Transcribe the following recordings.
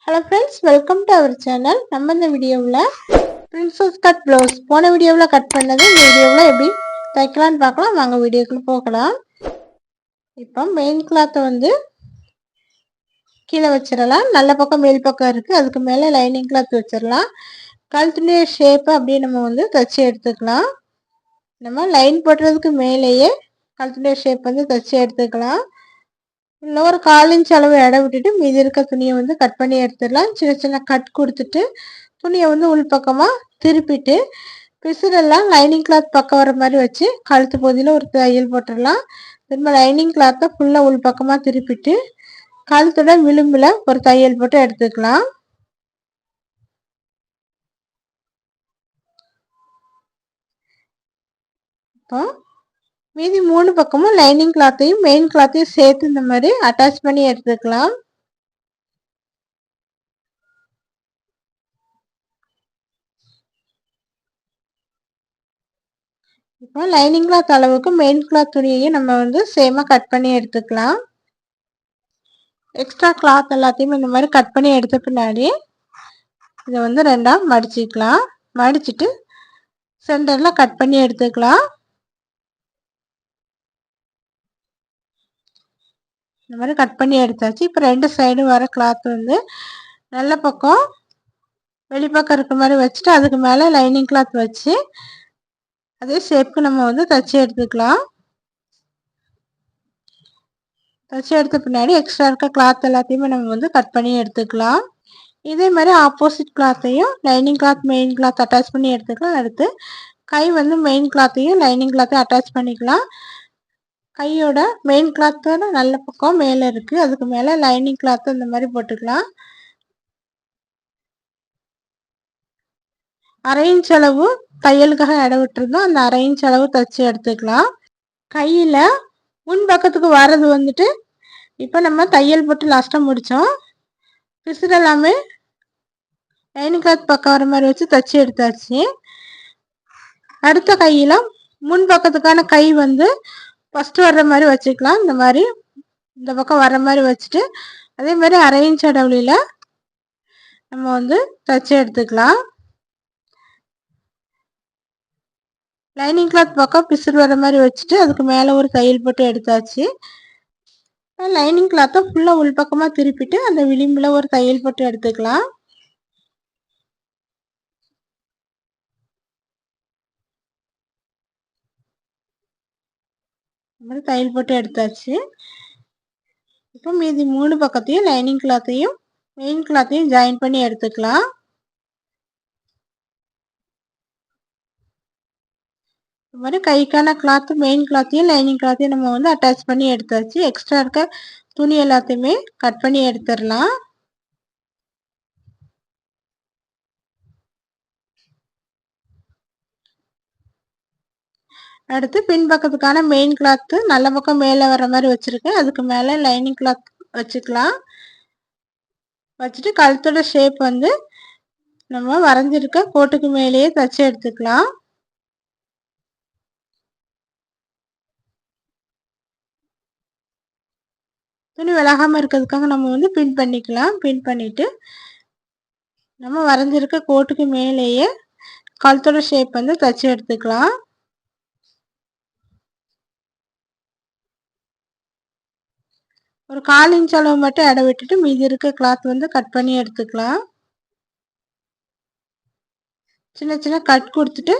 Hello friends, welcome to our channel. நம்ம இந்த வீடியோவில் பிரின்சஸ் கட் ப்ளவுஸ் போன வீடியோவில் கட் பண்ணது இந்த வீடியோவில் எப்படி தைக்கலான்னு பார்க்கலாம். வாங்க வீடியோக்குள்ள போகலாம். இப்போ மெயின் கிளாத்தை வந்து கீழே வச்சிடலாம். நல்ல பக்கம் மேல் பக்கம் இருக்குது, அதுக்கு மேலே லைனிங் கிளாத் வச்சிடலாம். கழுத்துடைய ஷேப்பை அப்படியே நம்ம வந்து தைச்சி எடுத்துக்கலாம். நம்ம லைன் போடுறதுக்கு மேலேயே கழுத்துடைய ஷேப் வந்து தைச்சி எடுத்துக்கலாம். இல்லை ஒரு 1/4 இன்ச் அளவு இடம் விட்டுட்டு மீதி இருக்க துணியை வந்து கட் பண்ணி எடுத்துடலாம். சின்ன சின்ன கட் கொடுத்துட்டு துணியை வந்து உள் பக்கமாக திருப்பிட்டு பிசுரெல்லாம் லைனிங் கிளாத் பக்கம் வர மாதிரி வச்சு கழுத்து பகுதியில் ஒரு தையல் போட்டுடலாம். திரும்ப லைனிங் கிளாத்தை ஃபுல்லாக உள் பக்கமாக திருப்பிட்டு கழுத்தோட விளிம்பில் ஒரு தையல் போட்டு எடுத்துக்கலாம். இப்போ மீதி 3 பக்கமும் லைனிங் கிளாத்தையும் மெயின் கிளாத்தையும் சேர்த்து இந்த மாதிரி அட்டாச் பண்ணி எடுத்துக்கலாம். இப்போ லைனிங் கிளாத் அளவுக்கு மெயின் கிளாத் துணியையும் நம்ம வந்து சேமாக கட் பண்ணி எடுத்துக்கலாம். எக்ஸ்ட்ரா கிளாத் எல்லாத்தையும் இந்த மாதிரி கட் பண்ணி எடுத்த பின்னாடி இதை வந்து ரெண்டாக மடிச்சிக்கலாம். மடிச்சுட்டு சென்டரில் கட் பண்ணி எடுத்துக்கலாம். இந்த மாதிரி கட் பண்ணி எடுத்தாச்சு. இப்போ 2 சைடும் வர கிளாத் வந்து நல்ல பக்கம் வெளிப்பக்கம் இருக்கிற மாதிரி வச்சுட்டு அதுக்கு மேலே லைனிங் கிளாத் வச்சு அதே ஷேப்புக்கு நம்ம வந்து தைச்சி எடுத்துக்கலாம். தைச்சி எடுத்த பின்னாடி எக்ஸ்ட்ரா இருக்க கிளாத் எல்லாத்தையுமே நம்ம வந்து கட் பண்ணி எடுத்துக்கலாம். இதே மாதிரி ஆப்போசிட் கிளாத்தையும் lining cloth main cloth attach பண்ணி எடுத்துக்கலாம். அடுத்து கை வந்து மெயின் கிளாத்தையும் லைனிங் கிளாத்தையும் அட்டாச் பண்ணிக்கலாம். கையோட மெயின் கிளாத்தோட நல்ல பக்கம் மேலே இருக்குது, அதுக்கு மேலே லைனிங் கிளாத்து இந்த மாதிரி போட்டுக்கலாம். 1/2 இன்ச் அளவு தையலுக்காக இடம் விட்டுருந்தோம், அந்த 1/2 இன்ச் அளவு தைச்சி எடுத்துக்கலாம். கையில் முன் பக்கத்துக்கு வர்றது வந்துட்டு இப்போ நம்ம தையல் போட்டு லாஸ்ட்டாக முடித்தோம். பிசுறு எல்லாமே லைனிங் கிளாத் பக்கம் வர மாதிரி வச்சு தைச்சி எடுத்தாச்சு. அடுத்த கையில் முன் பக்கத்துக்கான கை வந்து ஃபஸ்ட்டு வர்ற மாதிரி வச்சுக்கலாம். இந்த மாதிரி இந்த பக்கம் வர்ற மாதிரி வச்சுட்டு அதே மாதிரி 1/2 இன்ச் இடைவெளியில் நம்ம வந்து தைச்சி எடுத்துக்கலாம். லைனிங் கிளாத் பக்கம் பிசுறு வர மாதிரி வச்சுட்டு அதுக்கு மேலே ஒரு தையல் போட்டு எடுத்தாச்சு. லைனிங் கிளாத்தை ஃபுல்லாக உள் பக்கமாக திருப்பிட்டு அந்த விளிம்பில் ஒரு தையல் போட்டு எடுத்துக்கலாம். இந்த மாதிரி தையல் போட்டு எடுத்தாச்சு. இப்போ மீதி 3 பக்கத்தையும் லைனிங் கிளாத்தையும் மெயின் கிளாத்தையும் ஜாயின் பண்ணி எடுத்துக்கலாம். இந்த மாதிரி கைக்கான கிளாத்து மெயின் கிளாத்தையும் லைனிங் கிளாத்தையும் நம்ம வந்து அட்டாச் பண்ணி எடுத்தாச்சு. எக்ஸ்ட்ரா இருக்க துணி எல்லாத்தையுமே கட் பண்ணி எடுத்துடலாம். அடுத்து பின் பக்கத்துக்கான மெயின் கிளாத்து நல்ல பக்கம் மேலே வர மாதிரி வச்சுருக்கேன், அதுக்கு மேலே லைனிங் கிளாத் வச்சுக்கலாம். வச்சுட்டு கழுத்தோட ஷேப் வந்து நம்ம வரைஞ்சிருக்க கோட்டுக்கு மேலேயே தைச்சி எடுத்துக்கலாம். துணி விலகாமல் இருக்கிறதுக்காக நம்ம வந்து பின் பண்ணிக்கலாம். பின் பண்ணிவிட்டு நம்ம வரைஞ்சிருக்க கோட்டுக்கு மேலேயே கழுத்தோட ஷேப் வந்து தைச்சி எடுத்துக்கலாம். ஒரு 1/4 இன்ச் அளவு மட்டும் இடம் விட்டுட்டு மீதி இருக்க கிளாத் வந்து கட் பண்ணி எடுத்துக்கலாம். சின்ன சின்ன கட் கொடுத்துட்டு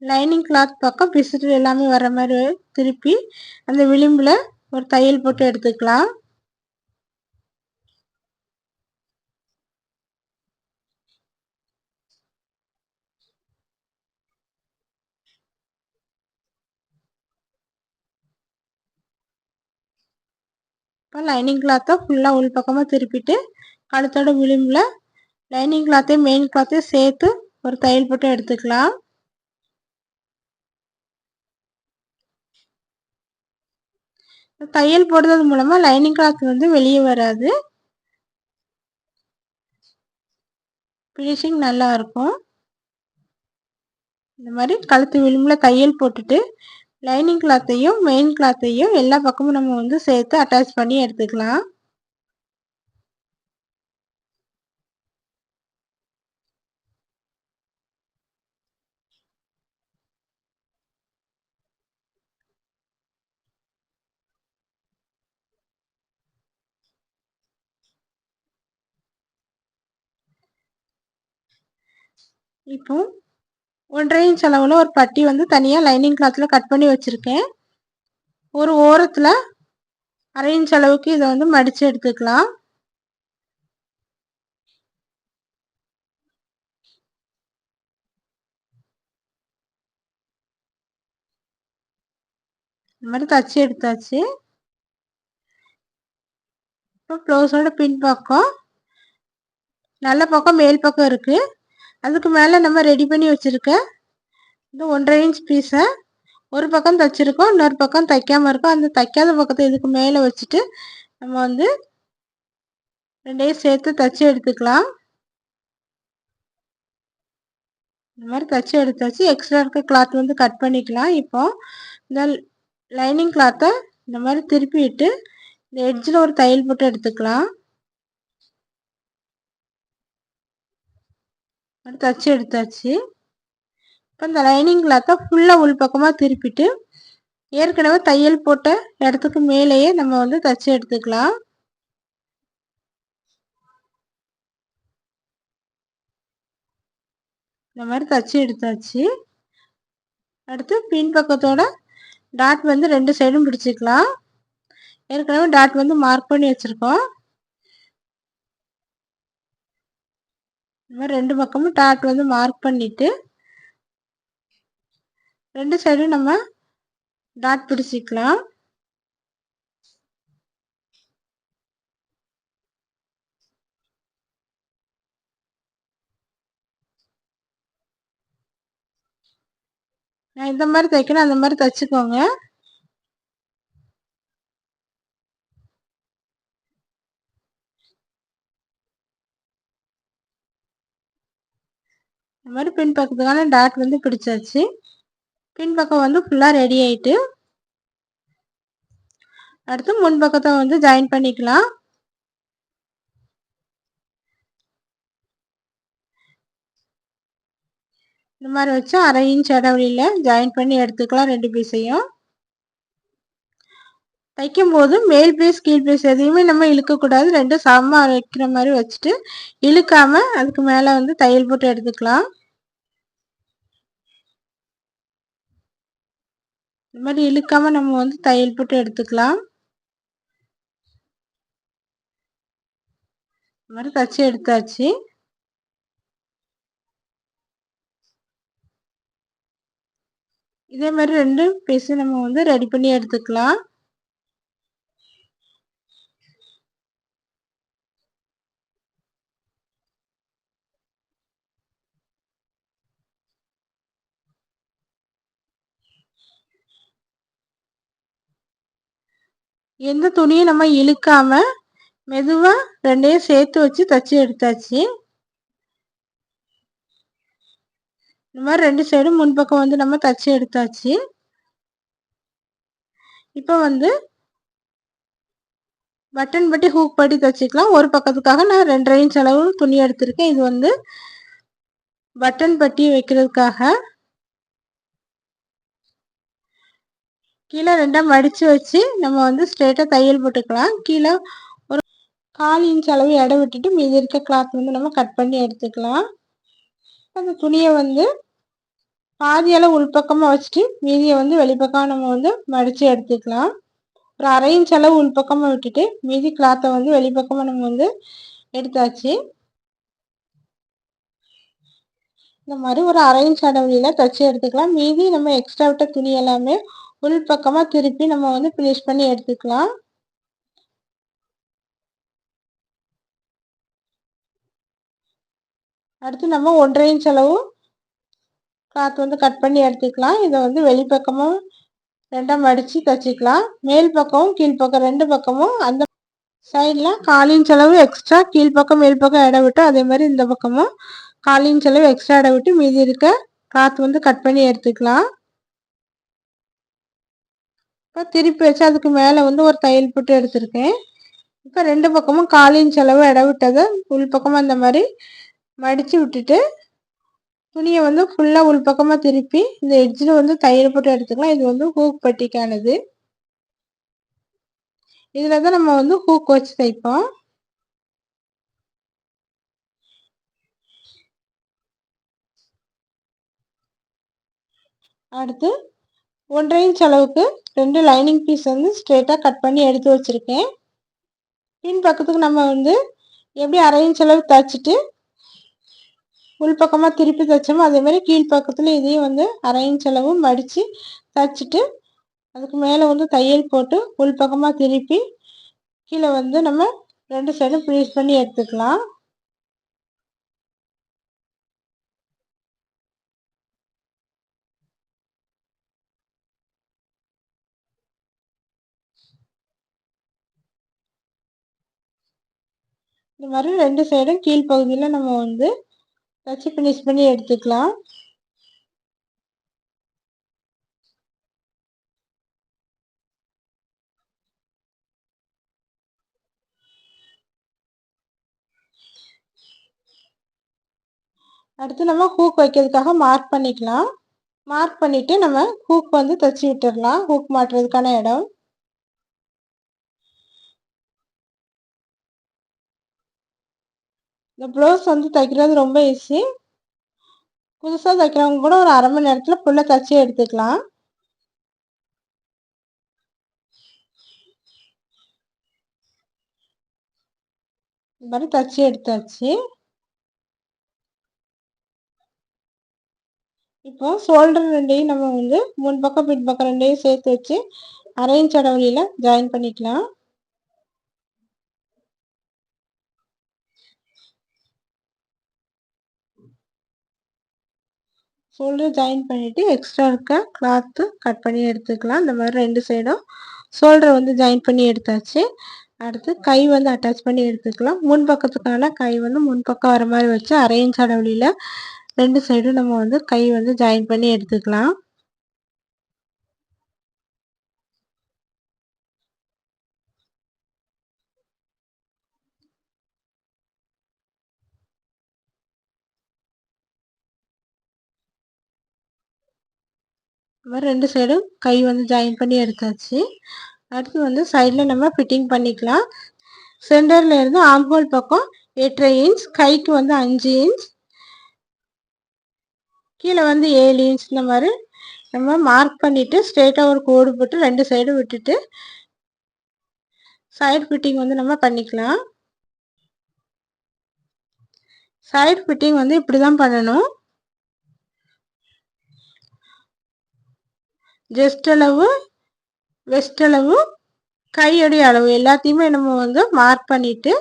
லைனிங் கிளாத் பக்கம் பிசுறு எல்லாமே வர மாதிரி திருப்பி அந்த விளிம்பில் ஒரு தையல் போட்டு எடுத்துக்கலாம். இப்போ லைனிங் கிளாத்தை ஃபுல்லாக உள் பக்கமாக திருப்பிட்டு கழுத்தோட விளிம்பில் லைனிங் கிளாத்தையும் மெயின் கிளாத்தையும் சேர்த்து ஒரு தையல் போட்டு எடுத்துக்கலாம். தையல் போடுறது மூலமாக லைனிங் கிளாத் வந்து வெளியே வராது, ஃபினிஷிங் நல்லா இருக்கும். இந்த மாதிரி கழுத்து விளிம்பில் தையல் போட்டுட்டு லைனிங் கிளாத்தையும் மெயின் கிளாத்தையும் எல்லா பக்கமும் நம்ம வந்து சேர்த்து அட்டாச் பண்ணி எடுத்துக்கலாம். இப்போ 1.5 இன்ச் அளவில் ஒரு பட்டி வந்து தனியாக லைனிங் கிளாத்தில் கட் பண்ணி வச்சுருக்கேன். ஒரு ஓரத்தில் 1/2 இன்ச் அளவுக்கு இதை வந்து மடித்து எடுத்துக்கலாம். இந்த மாதிரி தச்சு எடுத்தாச்சு. இப்போ ப்ளவுஸோட பின் பக்கம் நல்ல பக்கம் மேல் பக்கம் இருக்குது. அதுக்கு மேலே நம்ம ரெடி பண்ணி வச்சுருக்க இந்த 1.5 இன்ச் பீஸை ஒரு பக்கம் தைச்சிருக்கோம், இன்னொரு பக்கம் தைக்காமல் இருக்கோம். அந்த தைக்காத பக்கத்தை இதுக்கு மேலே வச்சுட்டு நம்ம வந்து ரெண்டையும் சேர்த்து தைச்சி எடுத்துக்கலாம். இந்த மாதிரி தைச்சி எடுத்தாச்சு. எக்ஸ்ட்ரா இருக்க கிளாத் வந்து கட் பண்ணிக்கலாம். இப்போ இந்த லைனிங் கிளாத்தை இந்த மாதிரி திருப்பி விட்டு இந்த எட்ஜில் ஒரு தையல் போட்டு எடுத்துக்கலாம். தைச்சி எடுத்தாச்சு. இப்போ இந்த லைனிங் கிளாத்தை ஃபுல்லாக உள் பக்கமாக திருப்பிட்டு ஏற்கனவே தையல் போட்ட இடத்துக்கு மேலேயே நம்ம வந்து தைச்சி எடுத்துக்கலாம். இந்த மாதிரி தைச்சி எடுத்தாச்சு. அடுத்து பின் பக்கத்தோட டாட் வந்து 2 சைடும் பிடிச்சிக்கலாம். ஏற்கனவே டாட் வந்து மார்க் பண்ணி வச்சுருக்கோம். இந்த மாதிரி 2 பக்கமும் டாட் வந்து மார்க் பண்ணிவிட்டு 2 சைடும் நம்ம டாட் பிடிச்சிக்கலாம். நான் இந்த மாதிரி தைக்கணும், அந்த மாதிரி தைச்சிக்கோங்க. இந்த மாதிரி பின் பக்கத்துக்கான டாட் வந்து பிடிச்சாச்சு. பின் பக்கம் வந்து ஃபுல்லாக ரெடி ஆயிட்டு அடுத்து முன் பக்கத்தை வந்து ஜாயின் பண்ணிக்கலாம். இந்த மாதிரி வச்சு 1/2 இன்ச் இடைவெளியில் ஜாயின் பண்ணி எடுத்துக்கலாம். 2 பீஸையும் தைக்கும் போது மேல் பீஸ் கீழ் பீஸ் எதையுமே நம்ம இழுக்கக்கூடாது. 2 சமமாக வைக்கிற மாதிரி வச்சுட்டு இழுக்காம அதுக்கு மேலே வந்து தையல் போட்டு எடுத்துக்கலாம். இந்த மாதிரி இழுக்காம நம்ம வந்து தையல் போட்டு எடுத்துக்கலாம். இந்த மாதிரி தச்சு எடுத்தாச்சு. இதே மாதிரி 2 பீஸ் நம்ம வந்து ரெடி பண்ணி எடுத்துக்கலாம். எந்த துணியும் நம்ம இழுக்காம மெதுவா 2யும் சேர்த்து வச்சு தச்சு எடுத்தாச்சு. இந்த மாதிரி 2 சைடும் முன்பக்கம் வந்து நம்ம தச்சு எடுத்தாச்சு. இப்போ வந்து பட்டன் பட்டி ஹூக் பட்டி தச்சுக்கலாம். ஒரு பக்கத்துக்காக நான் 2.5 இன்ச் அளவு துணி எடுத்திருக்கேன். இது வந்து பட்டன் பட்டி வைக்கிறதுக்காக கீழே 2 மடிச்சு வச்சு நம்ம வந்து ஸ்ட்ரெயிட்டாக தையல் போட்டுக்கலாம். கீழே ஒரு 1/4 இன்ச் அளவு இடம் விட்டுட்டு மீதி இருக்க கிளாத் வந்து நம்ம கட் பண்ணி எடுத்துக்கலாம். அந்த துணியை வந்து பாதி அளவு உள்பக்கமாக வச்சுட்டு மீதியை வந்து வெளிப்பக்கம் நம்ம வந்து மடித்து எடுத்துக்கலாம். ஒரு 1/2 இன்ச் அளவு உள்பக்கமாக விட்டுட்டு மீதி கிளாத்தை வந்து வெளிப்பக்கமாக நம்ம வந்து எடுத்தாச்சு. இந்த மாதிரி ஒரு 1/2 இன்ச் இடைவெளியில் தைச்சி எடுத்துக்கலாம். மீதி நம்ம எக்ஸ்ட்ரா விட்ட துணி எல்லாமே உள் பக்கமாக திருப்பி நம்ம வந்து ஃபினிஷ் பண்ணி எடுத்துக்கலாம். அடுத்து நம்ம 1.5 இன்ச் அளவு கிளாத் வந்து கட் பண்ணி எடுத்துக்கலாம். இதை வந்து வெளிப்பக்கமும் 2 மடித்து தைச்சிக்கலாம். மேல் பக்கமும் கீழ்ப்பக்கம் 2 பக்கமும் அந்த சைடில் 1/4 இன்ச் அளவு எக்ஸ்ட்ரா கீழ்ப்பக்கம் மேல் பக்கம் இடம் விட்டு அதே மாதிரி இந்த பக்கமும் 1/4 இன்ச் அளவு எக்ஸ்ட்ரா இடம் விட்டு மீதி இருக்க கிளாத் வந்து கட் பண்ணி எடுத்துக்கலாம். இப்போ திருப்பி வச்சு அதுக்கு மேலே வந்து ஒரு தையல் போட்டு எடுத்திருக்கேன். இப்போ 2 பக்கமும் 1/4 இன்ச் அளவு இடம் விட்டதை உள் பக்கமாக இந்த மாதிரி மடித்து விட்டுட்டு துணியை வந்து ஃபுல்லாக உள் பக்கமாக திருப்பி இந்த எட்ஜில் வந்து தையல் போட்டு எடுத்துக்கலாம். இது வந்து ஹூக் பட்டிக்கானது. இதில் தான் நம்ம வந்து ஹூக் வச்சு தைப்போம். அடுத்து 1.5 இன்ச் அளவுக்கு 2 லைனிங் பீஸ் வந்து ஸ்ட்ரெயிட்டாக கட் பண்ணி எடுத்து வச்சுருக்கேன். பின் பக்கத்துக்கு நம்ம வந்து எப்படி 1/2 இன்ச் அளவு தைச்சிட்டு உள் பக்கமாக திருப்பி தைச்சோமோ அதேமாதிரி கீழ் பக்கத்தில் இதையும் வந்து 1/2 இன்ச் அளவு மடித்து தைச்சிட்டு அதுக்கு மேலே வந்து தையல் போட்டு உள் பக்கமாக திருப்பி கீழே வந்து நம்ம 2 சைடும் ஃபினிஷ் பண்ணி எடுத்துக்கலாம். இந்த மாதிரி 2 சைடும் கீழ் பகுதியில் நம்ம வந்து தச்சு ஃபினிஷ் பண்ணி எடுத்துக்கலாம். அடுத்து நம்ம ஹூக் வைக்கிறதுக்காக மார்க் பண்ணிக்கலாம். மார்க் பண்ணிவிட்டு நம்ம ஹூக் வந்து தைச்சி விட்டுடலாம். ஹூக் மாட்டுறதுக்கான இடம். இந்த ப்ளவுஸ் வந்து தைக்கிறது ரொம்ப ஈஸி. புதுசாக தைக்கிறவங்க கூட ஒரு 1/2 மணி நேரத்தில் ஃபுல்லாக தைச்சி எடுத்துக்கலாம். இந்த மாதிரி தைச்சி எடுத்தாச்சு. இப்போ ஷோல்டர் ரெண்டையும் நம்ம வந்து முன்பக்கம் பின்பக்கம் ரெண்டையும் சேர்த்து வச்சு 1/2 இன்ச் இடைவெளியில் ஜாயின் பண்ணிக்கலாம். ஷோல்டர் ஜாயின் பண்ணிவிட்டு எக்ஸ்ட்ரா இருக்க கிளாத்து கட் பண்ணி எடுத்துக்கலாம். இந்த மாதிரி 2 சைடும் ஷோல்டர் வந்து ஜாயின் பண்ணி எடுத்தாச்சு. அடுத்து கை வந்து அட்டாச் பண்ணி எடுத்துக்கலாம். முன் பக்கத்துக்கான கை வந்து முன்பக்கம் வர மாதிரி வச்சு 1/2 இன்ச் இடைவெளியில் 2 சைடும் நம்ம வந்து கை வந்து ஜாயின் பண்ணி எடுத்துக்கலாம். இந்த மாதிரி 2 சைடும் கை வந்து ஜாயின் பண்ணி எடுத்தாச்சு. அடுத்து வந்து சைடில் நம்ம ஃபிட்டிங் பண்ணிக்கலாம். சென்டரில் இருந்து ஆம்ஹோல் பக்கம் 8.5 இன்ச், கைக்கு வந்து 5 இன்ச், கீழே வந்து 7 இன்ச். இந்த மாதிரி நம்ம மார்க் பண்ணிவிட்டு ஸ்ட்ரெயிட்டாக ஒரு கோடு போட்டு 2 சைடும் விட்டுட்டு சைடு ஃபிட்டிங் வந்து நம்ம பண்ணிக்கலாம். சைடு ஃபிட்டிங் வந்து இப்படி தான் பண்ணணும். ஜஸ்ட் அளவு, வெஸ்ட் அளவு, கையுடைய அளவு எல்லாத்தையுமே நம்ம வந்து மார்க் பண்ணிவிட்டு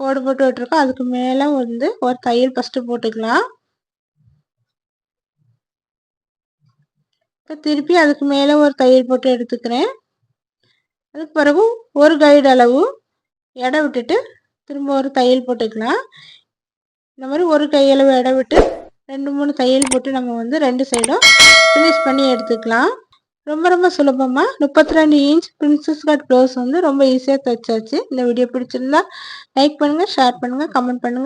கோடு போட்டு விட்டுருக்கோம். அதுக்கு மேலே வந்து ஒரு தையல் ஃபஸ்ட்டு போட்டுக்கலாம். இப்போ திருப்பி அதுக்கு மேலே ஒரு தையல் போட்டு எடுத்துக்கிறேன். அதுக்கு பிறகு ஒரு கைடு அளவு எடை விட்டுட்டு திரும்ப ஒரு தையல் போட்டுக்கலாம். இந்த மாதிரி ஒரு கையளவு எடை விட்டு 2-3 தையல் போட்டு நம்ம வந்து 2 சைடும் ஃபினிஷ் பண்ணி எடுத்துக்கலாம். ரொம்ப ரொம்ப சுலபமாக 32 இன்ச் பிரின்சஸ் கட் ப்ளவுஸ் வந்து ரொம்ப ஈஸியாக தைச்சாச்சு. இந்த வீடியோ பிடிச்சிருந்தா லைக் பண்ணுங்கள், ஷேர் பண்ணுங்கள், கமெண்ட் பண்ணுங்கள்.